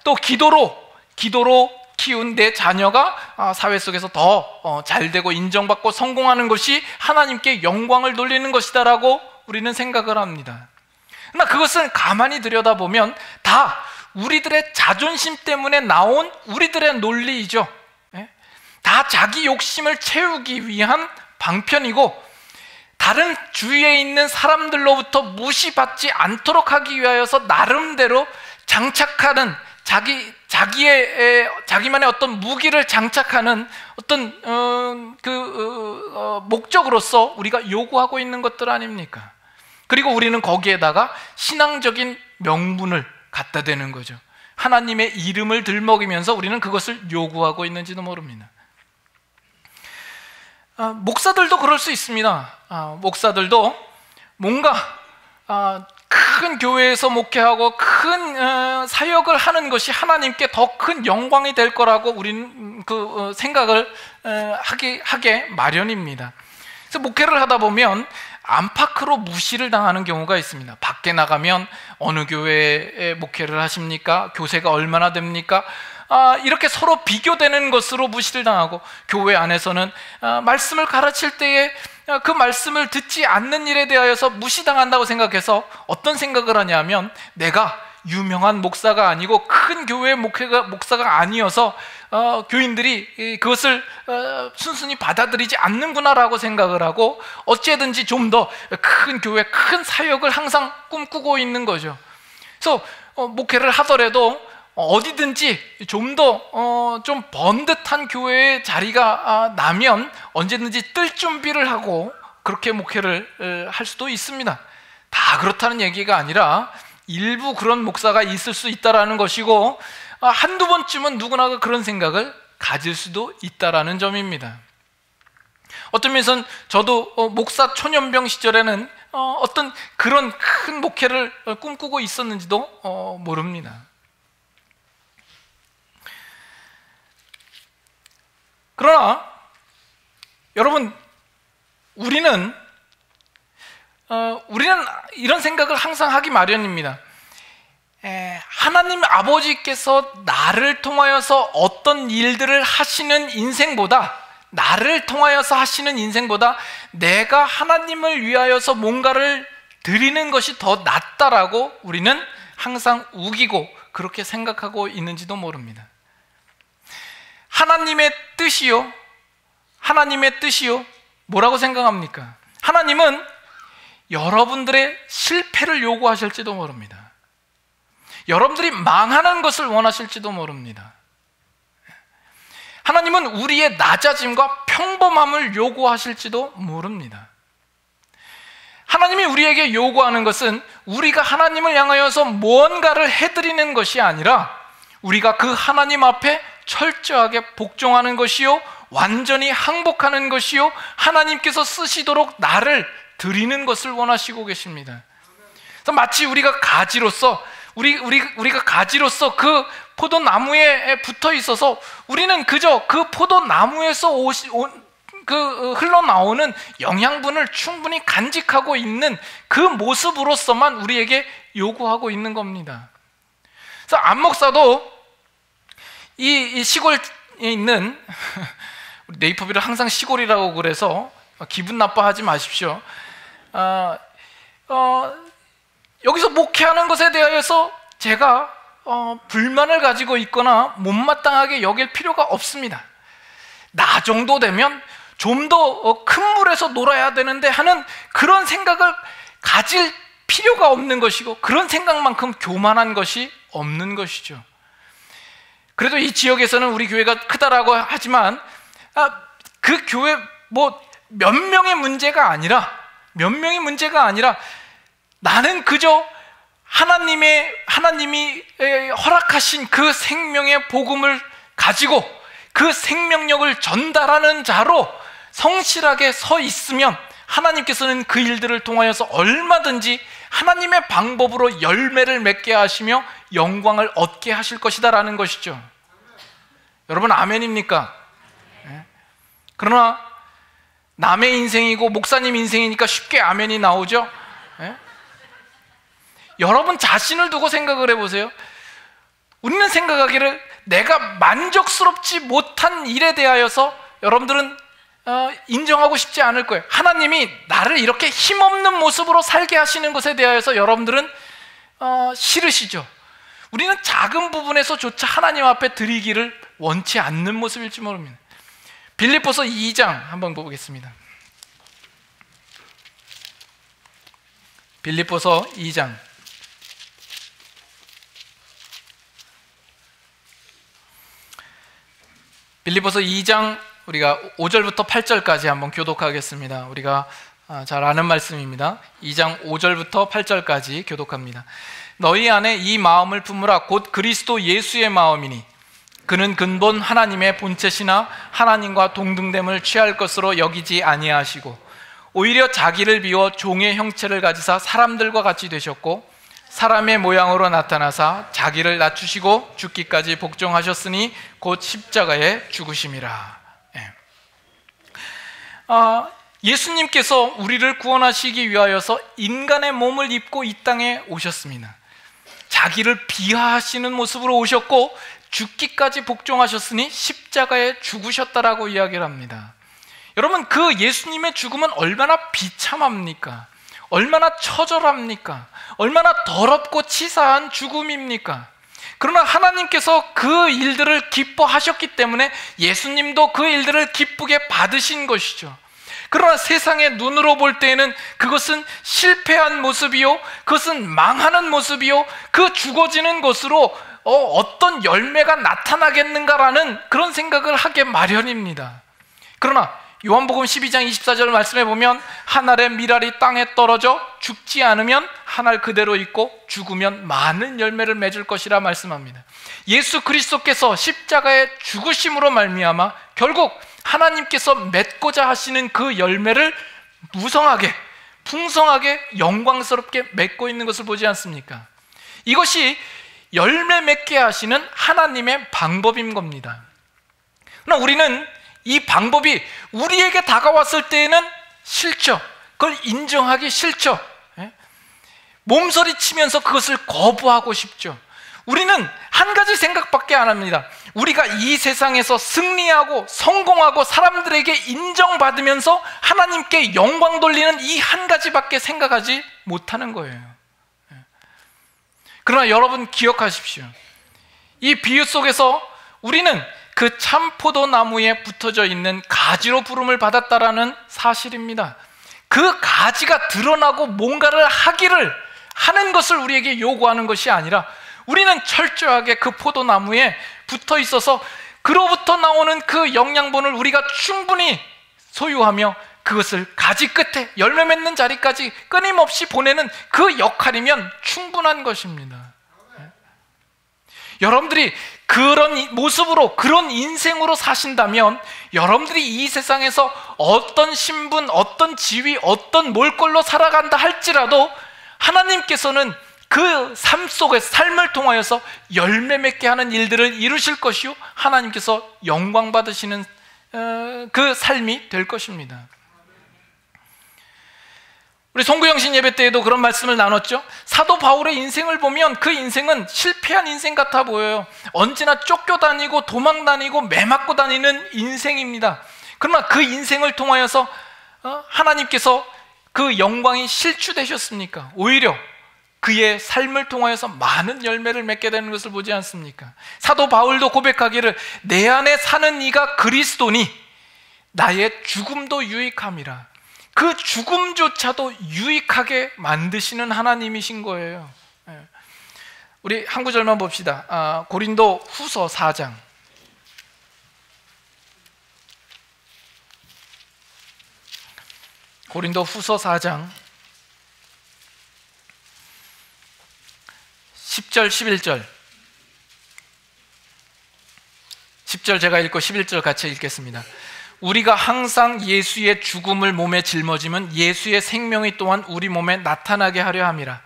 A: 또 기도로 키운 내 자녀가 사회 속에서 더 잘되고 인정받고 성공하는 것이 하나님께 영광을 돌리는 것이다라고 우리는 생각을 합니다. 그러나 그것은 가만히 들여다보면 다 우리들의 자존심 때문에 나온 우리들의 논리이죠. 다 자기 욕심을 채우기 위한 방편이고, 다른 주위에 있는 사람들로부터 무시받지 않도록 하기 위하여서 나름대로 장착하는 자기만의 어떤 무기를 장착하는 어떤 목적으로서 우리가 요구하고 있는 것들 아닙니까? 그리고 우리는 거기에다가 신앙적인 명분을 갖다 대는 거죠. 하나님의 이름을 들먹이면서 우리는 그것을 요구하고 있는지도 모릅니다. 목사들도 그럴 수 있습니다. 목사들도 뭔가 큰 교회에서 목회하고 큰 사역을 하는 것이 하나님께 더 큰 영광이 될 거라고 우리는 그 생각을 하게 마련입니다. 그래서 목회를 하다 보면 안팎으로 무시를 당하는 경우가 있습니다. 밖에 나가면 어느 교회에 목회를 하십니까? 교세가 얼마나 됩니까? 이렇게 서로 비교되는 것으로 무시를 당하고, 교회 안에서는 말씀을 가르칠 때에 그 말씀을 듣지 않는 일에 대하여서 무시당한다고 생각해서 어떤 생각을 하냐면, 내가 유명한 목사가 아니고 큰 교회 목사가 아니어서 교인들이 그것을 순순히 받아들이지 않는구나라고 생각을 하고, 어찌든지 좀 더 큰 교회, 큰 사역을 항상 꿈꾸고 있는 거죠. 그래서 목회를 하더라도 어디든지 좀 더 좀 번듯한 교회의 자리가 나면 언제든지 뜰 준비를 하고 그렇게 목회를 할 수도 있습니다. 다 그렇다는 얘기가 아니라 일부 그런 목사가 있을 수 있다라는 것이고, 한두 번쯤은 누구나 그런 생각을 가질 수도 있다라는 점입니다. 어떤 면에서는 저도 목사 초년병 시절에는 어떤 그런 큰 목회를 꿈꾸고 있었는지도 모릅니다. 그러나 여러분, 우리는 이런 생각을 항상 하기 마련입니다. 하나님 아버지께서 나를 통하여서 어떤 일들을 하시는 인생보다, 나를 통하여서 하시는 인생보다 내가 하나님을 위하여서 뭔가를 드리는 것이 더 낫다라고 우리는 항상 우기고 그렇게 생각하고 있는지도 모릅니다. 하나님의 뜻이요, 뭐라고 생각합니까? 하나님은 여러분들의 실패를 요구하실지도 모릅니다. 여러분들이 망하는 것을 원하실지도 모릅니다. 하나님은 우리의 낮아짐과 평범함을 요구하실지도 모릅니다. 하나님이 우리에게 요구하는 것은 우리가 하나님을 향하여서 무언가를 해드리는 것이 아니라 우리가 그 하나님 앞에 철저하게 복종하는 것이요, 완전히 항복하는 것이요, 하나님께서 쓰시도록 나를 드리는 것을 원하시고 계십니다. 그래서 마치 우리가 가지로서 우리가 가지로서 그 포도나무에 붙어 있어서 우리는 그저 그 포도나무에서 흘러나오는 영양분을 충분히 간직하고 있는 그 모습으로서만 우리에게 요구하고 있는 겁니다. 그래서 안 목사도 이 시골에 있는 네이버비를 항상 시골이라고 그래서 기분 나빠하지 마십시오. 여기서 목회하는 것에 대해서 제가 불만을 가지고 있거나 못마땅하게 여길 필요가 없습니다. 나 정도 되면 좀 더 큰 물에서 놀아야 되는데 하는 그런 생각을 가질 필요가 없는 것이고, 그런 생각만큼 교만한 것이 없는 것이죠. 그래도 이 지역에서는 우리 교회가 크다라고 하지만 그 교회 몇 명의 문제가 아니라 나는 그저 하나님이 허락하신 그 생명의 복음을 가지고 그 생명력을 전달하는 자로 성실하게 서 있으면 하나님께서는 그 일들을 통하여서 얼마든지 하나님의 방법으로 열매를 맺게 하시며 영광을 얻게 하실 것이다라는 것이죠. 여러분, 아멘입니까? 그러나 남의 인생이고 목사님 인생이니까 쉽게 아멘이 나오죠. 여러분 자신을 두고 생각을 해보세요. 우리는 생각하기를 내가 만족스럽지 못한 일에 대하여서 여러분들은 인정하고 싶지 않을 거예요. 하나님이 나를 이렇게 힘없는 모습으로 살게 하시는 것에 대하여서 여러분들은 싫으시죠. 우리는 작은 부분에서조차 하나님 앞에 드리기를 원치 않는 모습일지 모릅니다. 빌립보서 2장 한번 보겠습니다. 빌립보서 2장 우리가 5절부터 8절까지 한번 교독하겠습니다. 우리가 잘 아는 말씀입니다. 2장 5절부터 8절까지 교독합니다. 너희 안에 이 마음을 품으라. 곧 그리스도 예수의 마음이니 그는 근본 하나님의 본체시나 하나님과 동등됨을 취할 것으로 여기지 아니하시고 오히려 자기를 비워 종의 형체를 가지사 사람들과 같이 되셨고 사람의 모양으로 나타나사 자기를 낮추시고 죽기까지 복종하셨으니 곧 십자가에 죽으심이라. 예수님께서 우리를 구원하시기 위하여서 인간의 몸을 입고 이 땅에 오셨습니다. 자기를 비하하시는 모습으로 오셨고 죽기까지 복종하셨으니 십자가에 죽으셨다라고 이야기를 합니다. 여러분, 그 예수님의 죽음은 얼마나 비참합니까? 얼마나 처절합니까? 얼마나 더럽고 치사한 죽음입니까? 그러나 하나님께서 그 일들을 기뻐하셨기 때문에 예수님도 그 일들을 기쁘게 받으신 것이죠. 그러나 세상의 눈으로 볼 때에는 그것은 실패한 모습이요, 그것은 망하는 모습이요, 그 죽어지는 것으로 어떤 열매가 나타나겠는가라는 그런 생각을 하게 마련입니다. 그러나 요한복음 12장 24절 말씀에 보면 한 알의 밀알이 땅에 떨어져 죽지 않으면 한 알 그대로 있고 죽으면 많은 열매를 맺을 것이라 말씀합니다. 예수 그리스도께서 십자가의 죽으심으로 말미암아 결국 하나님께서 맺고자 하시는 그 열매를 무성하게 풍성하게 영광스럽게 맺고 있는 것을 보지 않습니까? 이것이 열매 맺게 하시는 하나님의 방법인 겁니다. 그러나 우리는 이 방법이 우리에게 다가왔을 때에는 싫죠. 그걸 인정하기 싫죠. 몸서리 치면서 그것을 거부하고 싶죠. 우리는 한 가지 생각밖에 안 합니다. 우리가 이 세상에서 승리하고 성공하고 사람들에게 인정받으면서 하나님께 영광 돌리는 이 한 가지밖에 생각하지 못하는 거예요. 그러나 여러분 기억하십시오. 이 비유 속에서 우리는 그 참포도나무에 붙어져 있는 가지로 부름을 받았다라는 사실입니다. 그 가지가 드러나고 뭔가를 하는 것을 우리에게 요구하는 것이 아니라 우리는 철저하게 그 포도나무에 붙어 있어서 그로부터 나오는 그 영양분을 우리가 충분히 소유하며 그것을 가지 끝에 열매 맺는 자리까지 끊임없이 보내는 그 역할이면 충분한 것입니다. 여러분들이 그런 모습으로, 그런 인생으로 사신다면 여러분들이 이 세상에서 어떤 신분, 어떤 지위, 어떤 몰골로 살아간다 할지라도 하나님께서는 그 삶 속에 삶을 통하여서 열매 맺게 하는 일들을 이루실 것이요, 하나님께서 영광 받으시는 그 삶이 될 것입니다. 우리 송구영신 예배 때에도 그런 말씀을 나눴죠. 사도 바울의 인생을 보면 그 인생은 실패한 인생 같아 보여요. 언제나 쫓겨다니고 도망다니고 매맞고 다니는 인생입니다. 그러나 그 인생을 통하여서 하나님께서 그 영광이 실추되셨습니까? 오히려 그의 삶을 통하여서 많은 열매를 맺게 되는 것을 보지 않습니까? 사도 바울도 고백하기를 내 안에 사는 이가 그리스도니 나의 죽음도 유익함이라. 그 죽음조차도 유익하게 만드시는 하나님이신 거예요. 우리 한 구절만 봅시다. 고린도 후서 4장. 고린도 후서 4장 10절 11절 10절 제가 읽고 11절 같이 읽겠습니다. 우리가 항상 예수의 죽음을 몸에 짊어지면 예수의 생명이 또한 우리 몸에 나타나게 하려 함이라.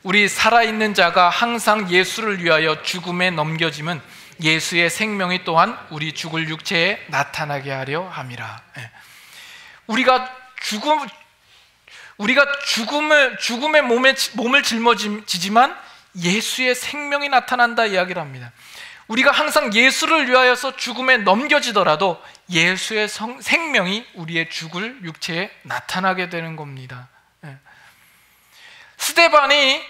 A: 우리 살아있는 자가 항상 예수를 위하여 죽음에 넘겨지면 예수의 생명이 또한 우리 죽을 육체에 나타나게 하려 함이라. 우리가 죽음의 몸을 짊어지지만 예수의 생명이 나타난다 이야기를 합니다. 우리가 항상 예수를 위하여서 죽음에 넘겨지더라도 예수의 생명이 우리의 죽을 육체에 나타나게 되는 겁니다. 스데반이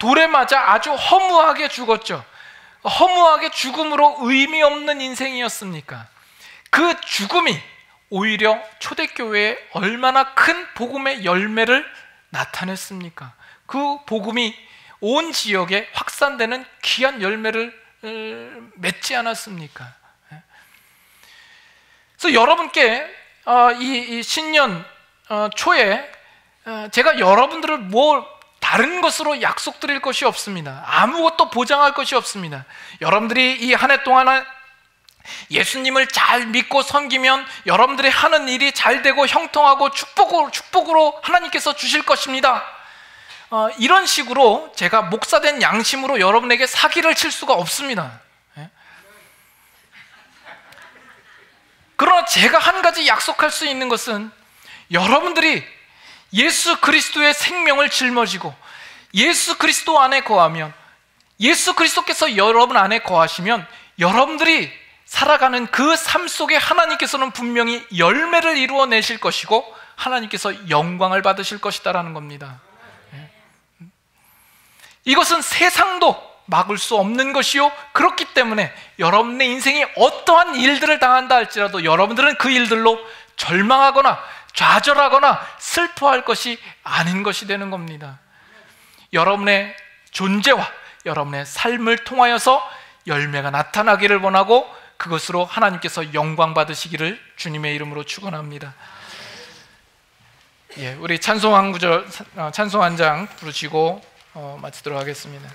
A: 돌에 맞아 아주 허무하게 죽었죠. 허무하게 죽음으로 의미 없는 인생이었습니까? 그 죽음이 오히려 초대교회에 얼마나 큰 복음의 열매를 나타냈습니까? 그 복음이 온 지역에 확산되는 귀한 열매를 맺지 않았습니까? 그래서 여러분께 이 신년 초에 제가 여러분들을 다른 것으로 약속드릴 것이 없습니다. 아무것도 보장할 것이 없습니다. 여러분들이 이 한 해 동안 예수님을 잘 믿고 섬기면 여러분들이 하는 일이 잘 되고 형통하고 축복으로 하나님께서 주실 것입니다. 이런 식으로 제가 목사된 양심으로 여러분에게 사기를 칠 수가 없습니다. 그러나 제가 한 가지 약속할 수 있는 것은 여러분들이 예수 그리스도의 생명을 짊어지고 예수 그리스도 안에 거하면, 예수 그리스도께서 여러분 안에 거하시면 여러분들이 살아가는 그 삶 속에 하나님께서는 분명히 열매를 이루어내실 것이고 하나님께서 영광을 받으실 것이다라는 겁니다. 이것은 세상도 막을 수 없는 것이요, 그렇기 때문에 여러분의 인생이 어떠한 일들을 당한다 할지라도 여러분들은 그 일들로 절망하거나 좌절하거나 슬퍼할 것이 아닌 것이 되는 겁니다. 여러분의 존재와 여러분의 삶을 통하여서 열매가 나타나기를 원하고 그것으로 하나님께서 영광 받으시기를 주님의 이름으로 축원합니다. 우리 찬송 한 구절, 찬송 한 장 부르시고 마치도록 하겠습니다.